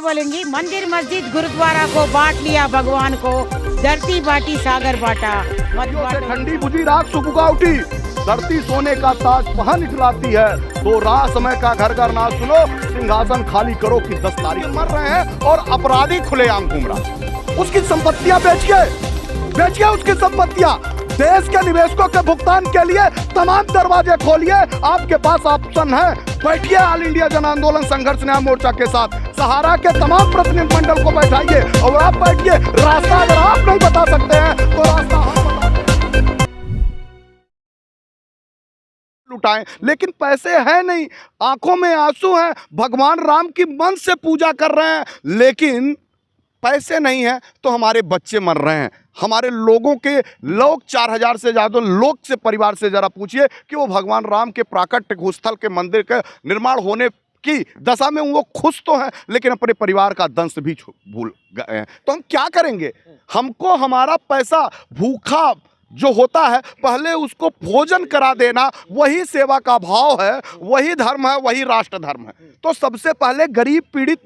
बोलेंगी, मंदिर मस्जिद गुरुद्वारा को बांट लिया भगवान को, धरती बाटी सागर बांटा, मत से बांटो। ठंडी बुझी रात सुबह उठी, धरती सोने का ताज पहन इठलाती है, तो राह समय का घर घर ना सुनो, सिंहासन खाली करो कि 10 तारीख मर रहे हैं और अपराधी खुलेआम घूम रहा। उसकी संपत्तियां बेचिए उसकी संपत्तियां। देश के निवेशकों के भुगतान के लिए तमाम दरवाजे खोलिए, आपके पास ऑप्शन है। बैठिए ऑल इंडिया जन आंदोलन संघर्ष न्याय मोर्चा के साथ, सहारा के तमाम प्रतिनिधिमंडल को बैठाइए और आप बैठिए। रास्ता अगर आप नहीं बता सकते हैं तो रास्ता हम बता लुटाएं, लेकिन पैसे हैं नहीं, आंखों में आंसू हैं, भगवान राम की मन से पूजा कर रहे हैं, लेकिन पैसे नहीं है तो हमारे बच्चे मर रहे हैं। हमारे लोगों के 4000 से ज़्यादा लोग से परिवार से ज़रा पूछिए कि वो भगवान राम के प्राकट्य स्थल के मंदिर के निर्माण होने की दशा में वो खुश तो हैं, लेकिन अपने परिवार का दंश भी भूल गए हैं। तो हम क्या करेंगे? हमको हमारा पैसा भूखा जो होता है पहले उसको भोजन करा देना, वही सेवा का भाव है, वही धर्म है, वही राष्ट्र धर्म है। तो सबसे पहले गरीब पीड़ित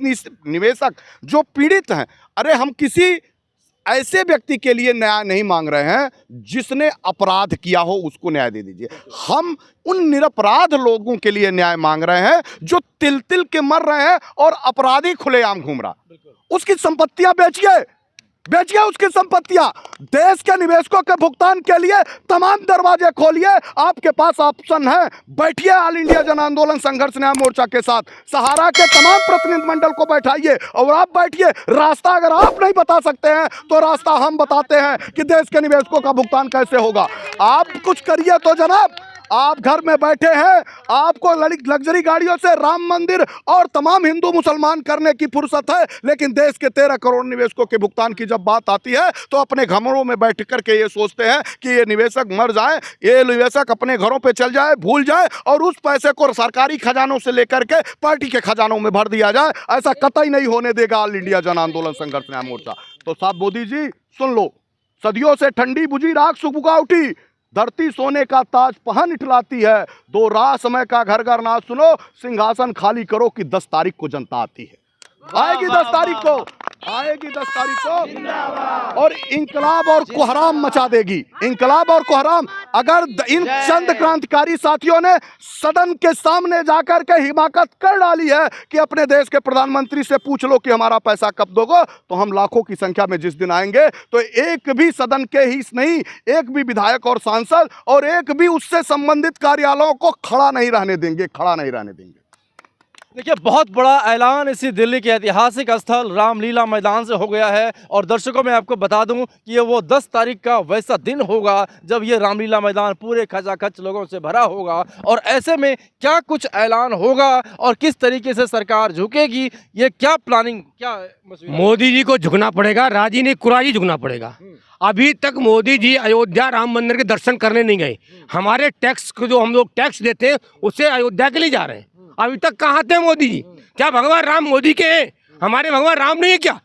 निवेशक जो पीड़ित हैं, अरे हम किसी ऐसे व्यक्ति के लिए न्याय नहीं मांग रहे हैं जिसने अपराध किया हो, उसको न्याय दे दीजिए। हम उन निरपराध लोगों के लिए न्याय मांग रहे हैं जो तिल तिल के मर रहे हैं और अपराधी खुलेआम घूम रहा। उसकी संपत्तियां बेचिए उसकी संपत्तियां। देश के निवेशकों के भुगतान के लिए तमाम दरवाजे खोलिए, आपके पास ऑप्शन है। बैठिए ऑल इंडिया जन आंदोलन संघर्ष न्याय मोर्चा के साथ, सहारा के तमाम प्रतिनिधिमंडल को बैठाइए और आप बैठिए। रास्ता अगर आप नहीं बता सकते हैं तो रास्ता हम बताते हैं कि देश के निवेशकों का भुगतान कैसे होगा। आप कुछ करिए तो जनाब, आप घर में बैठे हैं, आपको लग्जरी गाड़ियों से राम मंदिर और तमाम हिंदू मुसलमान करने की फुर्सत है, लेकिन देश के 13 करोड़ निवेशकों के भुगतान की जब बात आती है तो अपने घरों में बैठ करके ये सोचते हैं कि ये निवेशक मर जाए, ये निवेशक अपने घरों पे चल जाए, भूल जाए और उस पैसे को सरकारी खजानों से लेकर के पार्टी के खजानों में भर दिया जाए। ऐसा कतई नहीं होने देगा ऑल इंडिया जन आंदोलन संघर्ष न्याय मोर्चा। तो साहब मोदी जी सुन लो, सदियों से ठंडी बुझी राख सुबह उठी, धरती सोने का ताज पहन इठलाती है, दो राह समय का घर घर ना सुनो, सिंहासन खाली करो कि 10 तारीख को जनता आती है। आएगी 10 तारीख को, आएगी 10 तारीख को और इंकलाब और कोहराम मचा देगी। इंकलाब और कोहराम अगर इन चंद क्रांतिकारी साथियों ने सदन के सामने जाकर के हिमाकत कर डाली है कि अपने देश के प्रधानमंत्री से पूछ लो कि हमारा पैसा कब दोगे, तो हम लाखों की संख्या में जिस दिन आएंगे तो एक भी सदन के हिस्स नहीं, एक भी विधायक और सांसद और एक भी उससे संबंधित कार्यालयों को खड़ा नहीं रहने देंगे। देखिए, बहुत बड़ा ऐलान इसी दिल्ली के ऐतिहासिक स्थल रामलीला मैदान से हो गया है और दर्शकों मैं आपको बता दूं कि ये वो 10 तारीख का वैसा दिन होगा जब ये रामलीला मैदान पूरे खचाखच लोगों से भरा होगा। और ऐसे में क्या कुछ ऐलान होगा और किस तरीके से सरकार झुकेगी, ये क्या प्लानिंग, क्या मोदी जी को झुकना पड़ेगा, राजी नहीं कुराजी झुकना पड़ेगा। अभी तक मोदी जी अयोध्या राम मंदिर के दर्शन करने नहीं गए। हमारे टैक्स को जो हम लोग टैक्स देते हैं उससे अयोध्या के लिए जा रहे हैं। अभी तक कहाँ थे मोदी जी? क्या भगवान राम मोदी के हैं? हमारे भगवान राम नहीं है क्या?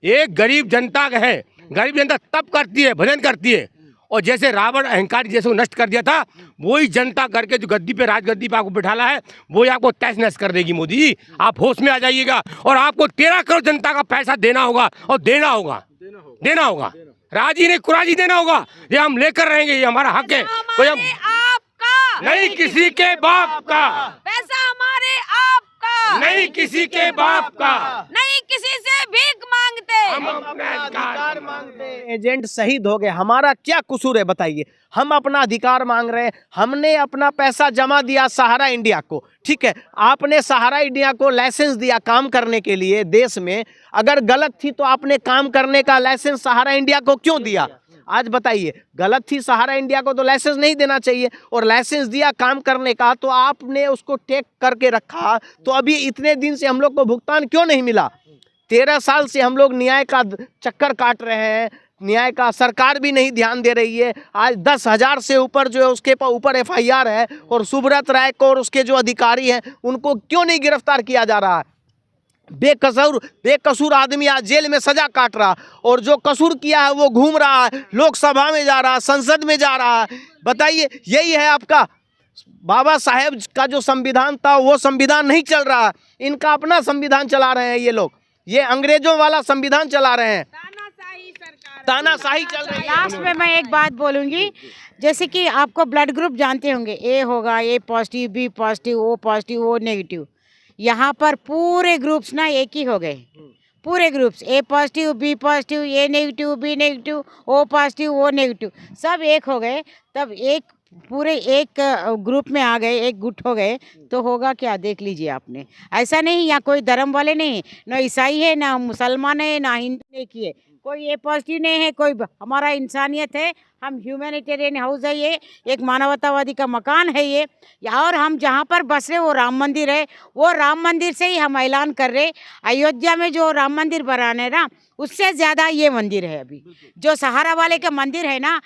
एक गरीब जनता का है, गरीब जनता तप करती है, भजन करती है, और जैसे रावण अहंकार जैसे नष्ट कर दिया था, वही जनता करके जो गद्दी पे राजगद्दी पे आपको बिठाला है वही आपको तहस नहस कर देगी। मोदी जी आप होश में आ जाइएगा और आपको 13 करोड़ जनता का पैसा देना होगा और देना होगा, राजी नहीं कुराजी देना होगा। ये हम लेकर रहेंगे, ये हमारा हक है। कोई हम नहीं किसी के बाप का पैसा हमारे आपका, नहीं किसी के बाप का, नहीं किसी से भीख मांगते, हम अपना अधिकार मांगते। एजेंट शहीद हो गए, हमारा क्या कसूर है बताइए? हम अपना अधिकार मांग रहे हैं, हमने अपना पैसा जमा दिया सहारा इंडिया को, ठीक है, आपने सहारा इंडिया को लाइसेंस दिया काम करने के लिए देश में, अगर गलत थी तो आपने काम करने का लाइसेंस सहारा इंडिया को क्यों दिया? आज बताइए, गलत थी सहारा इंडिया को तो लाइसेंस नहीं देना चाहिए, और लाइसेंस दिया काम करने का तो आपने उसको टेक करके रखा, तो अभी इतने दिन से हम लोग को भुगतान क्यों नहीं मिला? 13 साल से हम लोग न्याय का चक्कर काट रहे हैं, न्याय का सरकार भी नहीं ध्यान दे रही है। आज 10,000 से ऊपर जो है उसके ऊपर FIR है, और सुब्रत राय को और उसके जो अधिकारी हैं उनको क्यों नहीं गिरफ्तार किया जा रहा है? बेकसूर आदमी आज जेल में सजा काट रहा, और जो कसूर किया है वो घूम रहा है, लोकसभा में जा रहा है, संसद में जा रहा है। बताइए, यही है आपका बाबा साहेब का जो संविधान था वो संविधान नहीं चल रहा है, इनका अपना संविधान चला रहे हैं ये लोग। ये अंग्रेजों वाला संविधान चला रहे हैं, तानाशाही चल रही है। लास्ट में मैं एक बात बोलूंगी, जैसे कि आपको ब्लड ग्रुप जानते होंगे, ए होगा, A positive, B positive, O negative. यहाँ पर पूरे ग्रुप्स ना एक ही हो गए, पूरे groups, A positive, B positive, A negative, B negative, O positive, O negative, सब एक हो गए। तब एक पूरे एक ग्रुप में आ गए, एक गुट हो गए, तो होगा क्या देख लीजिए आपने। ऐसा नहीं, यहाँ कोई धर्म वाले नहीं, ना ईसाई है, ना मुसलमान है, ना हिंदू एक ही है, कोई ए पॉजिटिव नहीं है, कोई हमारा इंसानियत है, हम ह्यूमैनिटेरियन हाउस है, ये एक मानवतावादी का मकान है ये। और हम जहाँ पर बस रहे वो राम मंदिर है, वो राम मंदिर से ही हम ऐलान कर रहे, अयोध्या में जो राम मंदिर बनाने ना, उससे ज़्यादा ये मंदिर है अभी, जो सहारा वाले का मंदिर है ना।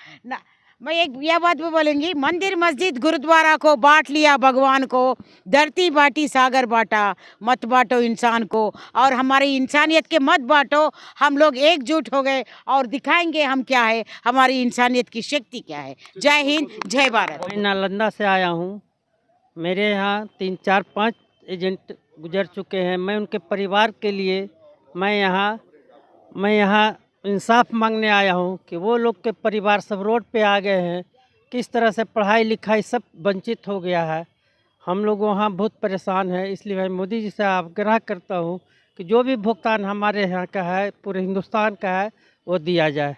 मैं एक यह बात भी बोलूँगी, मंदिर मस्जिद गुरुद्वारा को बांट लिया भगवान को, धरती बांटी सागर बांटा, मत बांटो इंसान को, और हमारी इंसानियत के मत बांटो। हम लोग एकजुट हो गए और दिखाएंगे हम क्या है, हमारी इंसानियत की शक्ति क्या है। जय हिंद, जय भारत। मैं नालंदा से आया हूँ। मेरे यहाँ 3, 4, 5 एजेंट गुजर चुके हैं। मैं उनके परिवार के लिए मैं यहाँ इंसाफ मांगने आया हूँ कि वो लोग के परिवार सब रोड पे आ गए हैं, किस तरह से पढ़ाई लिखाई सब वंचित हो गया है। हम लोग वहाँ बहुत परेशान हैं, इसलिए मैं मोदी जी से आग्रह करता हूँ कि जो भी भुगतान हमारे यहाँ का है, पूरे हिंदुस्तान का है, वो दिया जाए।